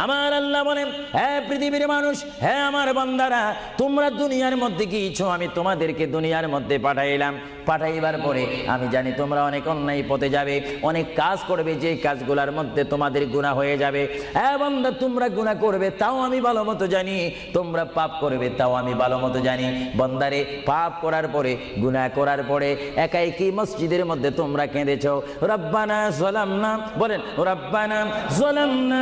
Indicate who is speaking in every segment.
Speaker 1: আমার আল্লাহ বলেন, হে পৃথিবীর মানুষ, হে আমার বান্দারা, তোমরা দুনিয়ার মধ্যে গিয়েছো, আমি তোমাদেরকে দুনিয়ার মধ্যে পাঠাইলাম। পাঠাইবার পরে আমি জানি তোমরা অনেক অন্যায় পথে যাবে, অনেক কাজ করবে, যে কাজগুলোর মধ্যে তোমাদের গুনাহ হয়ে যাবে। হ্যাঁ বান্দা, তোমরা গুনাহ করবে তাও আমি ভালো মতো জানি, তোমরা পাপ করবে তাও আমি ভালো মতো জানি। বান্দারে, পাপ করার পরে, গুনাহ করার পরে একাই কি মসজিদের মধ্যে তোমরা কেঁদেছো, রব্বানা যালামনা, বলেন রব্বানা যালামনা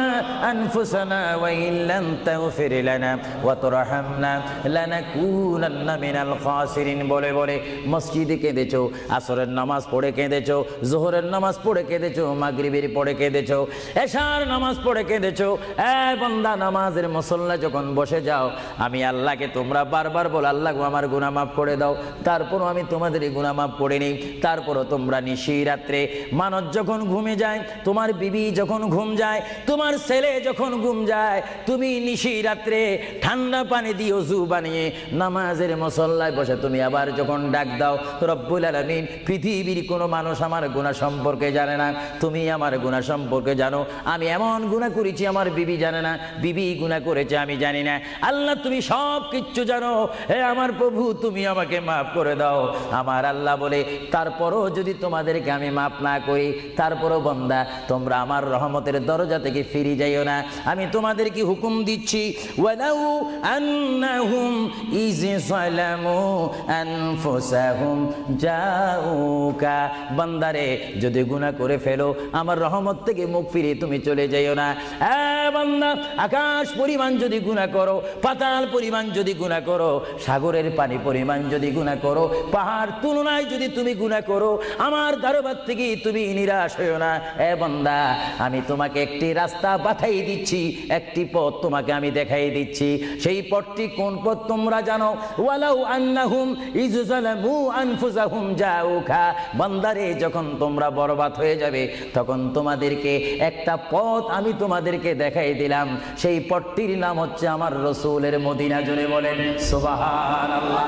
Speaker 1: আনফুসানা ওয়া ইল্লাম তাগফির লানা ওয়া তুরহামনা লানাকুনান্না মিনাল খাসিরিন বলে বলে মসজিদে কেঁদেছো, আসরের নামাজ পড়ে কেঁদেছো, যোহরের নামাজ পড়ে কেঁদেছো, মাগরিবের পড়ে কেঁদেছো, এশার নামাজ পড়ে কেঁদেছো। এ বান্দা, নামাজের মুসল্লা যখন বসে যাও, আমি আল্লাহকে তোমরা বারবার বল, আল্লাহ আমার গুনাহ মাফ করে দাও। তারপরও আমি তোমাদের গুনাহ মাফ করে নিই। তারপরও তোমরা নিশি রাত্রে, মানুষ যখন ঘুমে যায়, তোমার বিবি যখন ঘুম যায়, তোমার ছেলে যখন ঘুম যায়, তুমি নিশি রাত্রে ঠান্ডা পানি দিয়ে ওযু বানিয়ে নামাজের মুসল্লায় বসে তুমি আবার যখন ডাক দাও, রব্বুল আলামিন, পৃথিবীর কোনো মানুষ আমার গুনাহ সম্পর্কে জানে না, তুমি আমার গুনাহ সম্পর্কে জানো। আমি এমন গুনাহ করেছি আমার বিবি জানে না, বিবি গুনাহ করেছে আমি জানি না। আল্লাহ, তুমি সব কিচ্ছু জানো। হে আমার প্রভু, তুমি আমাকে মাফ করে দাও। আমার আল্লাহ বলে, তারপরও যদি তোমাদেরকে আমি মাফ না করি, তারপরও বান্দা, তোমরা আমার রহমতের দরজা থেকে ফিরে যাইও না। আমি তোমাদেরকে হুকুম দিচ্ছি, ওয়ালাউ আন্নাহুম ইয যালামু আনফুসাহুম জাউকা, বান্দারে, যদি গুনাহ করে ফেলো, আমার রহমত থেকে মুখ ফিরে তুমি চলে যাইও না। বান্দা, আকাশ পরিমাণ যদি গুনাহ করো, পাতাল পরিমাণ যদি গুনাহ করো, সাগরের পানি পরিমাণ যদি গুনাহ করো, পাহাড় তুলনায় যদি তুমি গুনাহ করো, আমার দরবার থেকে তুমি নিরাশ হইও না। বান্দা, আমি তোমাকে একটি রাস্তা বাতাই দিচ্ছি, একটি পথ তোমাকে আমি দেখাই দিচ্ছি। সেই পথটি কোন পথ তোমরা জানো? ওয়ালাউ আন্নাহুম ইয যালামু আনফুসাহুম জাউকা, বান্দারে, যখন তোমরা বরবাদ হয়ে যাবে, তখন তোমাদেরকে একটা পথ আমি তোমাদেরকে দেখাই দিলাম। সেই পথটির নাম হচ্ছে আমার রাসূলের মদিনা। জোরে বলেন সুবহানাল্লাহ।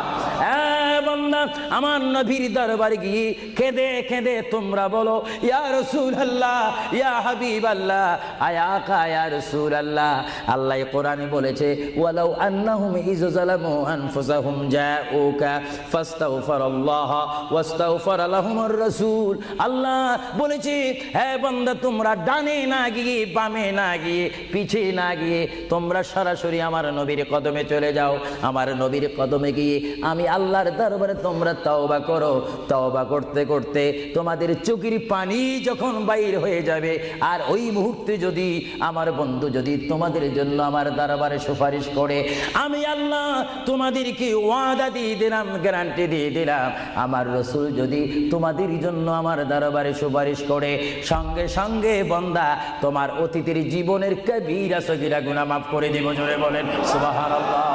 Speaker 1: বান্দা, আমার নবীর দরবারে গিয়ে কেঁদে কেঁদে তোমরা বলো, ইয়া রাসূলুল্লাহ, ইয়া হাবিবাল্লাহ, আয়াকা ইয়া রাসূলুল্লাহ। আল্লাহ কোরআনে বলেছে, ওয়ালাউ আন্নাহুম ইয যালামু আনফুসাহুম জাউকা ফাস্তাগফিরুল্লাহ ওয়াস্তাগফার লাহুমুর রাসূল। আল্লাহ বলেছে, হে বান্দা, তোমরা ডানে না গিয়ে, বামে না গিয়ে, পিছে না গিয়ে, তোমরা সরাসরি আমার নবীর কদমে চলে যাও। আমার নবীর কদমে গিয়ে আমি আল্লাহর দরবারে তোমরা তওবা করো। তওবা করতে করতে তোমাদের চোখের পানি যখন বাইর হয়ে যাবে, আর ওই মুহূর্তে যদি আমার বন্ধু যদি তোমাদের জন্য আমার দরবারে সুপারিশ করে, আমি আল্লাহ তোমাদেরকে ওয়াদা দিয়ে দিলাম, গ্যারান্টি দিয়ে দিলাম, আমার রাসূল যদি তোমাদের জন্য আমার দরবারে সুপারিশ করে, সঙ্গে সঙ্গে বান্দা, তোমার অতীতের জীবনের কবিরা সগীরা গুনাহ মাফ করে দেব। জোরে বলেন সুবহানাল্লাহ।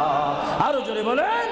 Speaker 1: আরো জোরে বলেন।